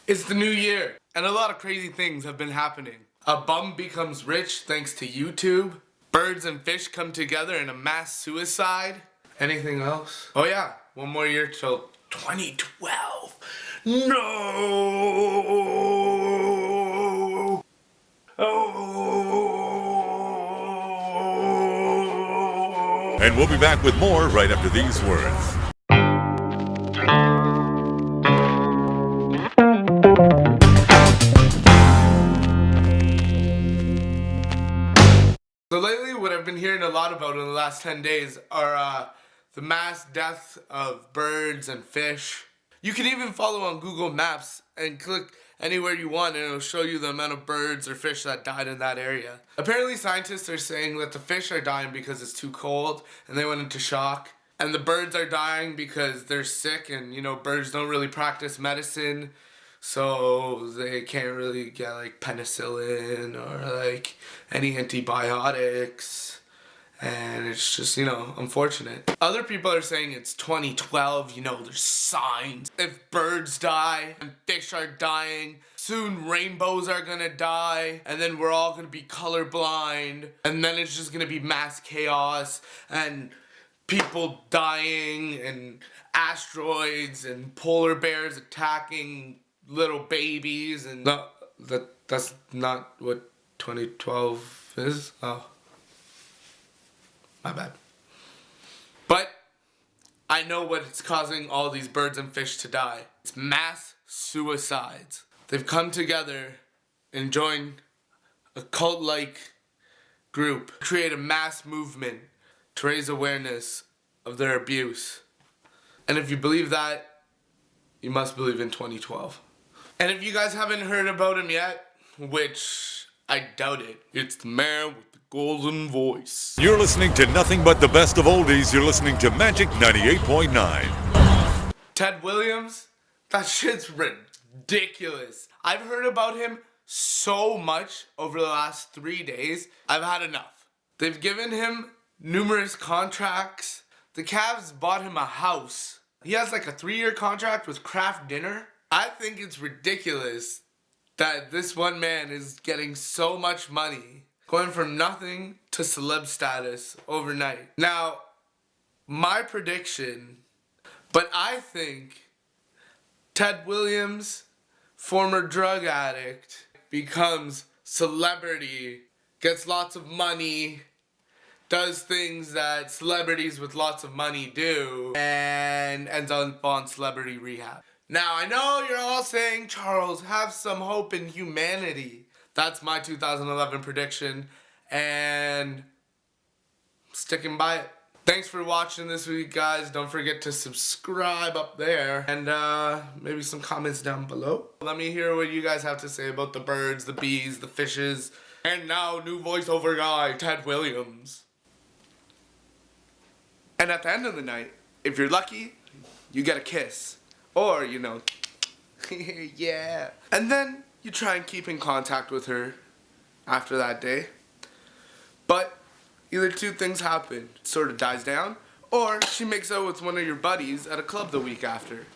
It's the new year, and a lot of crazy things have been happening. A bum becomes rich thanks to YouTube. Birds and fish come together in a mass suicide. Anything else? Oh yeah, one more year till 2012. No! Oh! And we'll be back with more right after these words. So lately, what I've been hearing a lot about in the last 10 days are the mass death of birds and fish. You can even follow on Google Maps and click anywhere you want and it'll show you the amount of birds or fish that died in that area. Apparently scientists are saying that the fish are dying because it's too cold and they went into shock. And the birds are dying because they're sick and, you know, birds don't really practice medicine. So they can't really get like penicillin or like any antibiotics. And it's just, you know, unfortunate. Other people are saying it's 2012, you know, there's signs. If birds die and fish are dying, soon rainbows are gonna die, and then we're all gonna be colorblind, and then it's just gonna be mass chaos, and people dying, and asteroids, and polar bears attacking little babies, and no, that's not what 2012 is. Oh. My bad. But I know what it's causing all these birds and fish to die. It's mass suicides. They've come together and joined a cult-like group, create a mass movement to raise awareness of their abuse. And if you believe that, you must believe in 2012. And if you guys haven't heard about him yet, which I doubt it, it's the man with the golden voice. You're listening to nothing but the best of oldies. You're listening to Magic 98.9. Ted Williams? That shit's ridiculous. I've heard about him so much over the last 3 days. I've had enough. They've given him numerous contracts. The Cavs bought him a house. He has like a 3-year contract with Kraft Dinner. I think it's ridiculous that this one man is getting so much money, going from nothing to celeb status overnight. Now, my prediction, but I think Ted Williams, former drug addict, becomes celebrity, gets lots of money, does things that celebrities with lots of money do, and ends up on celebrity rehab. Now, I know you're all saying, Charles, have some hope in humanity. That's my 2011 prediction, and I'm sticking by it. Thanks for watching this week, guys. Don't forget to subscribe up there, and maybe some comments down below. Let me hear what you guys have to say about the birds, the bees, the fishes, and now new voiceover guy, Ted Williams. And at the end of the night, if you're lucky, you get a kiss. Or, you know, yeah. And then you try and keep in contact with her after that day. But either two things happen. It sort of dies down, or she makes out with one of your buddies at a club the week after.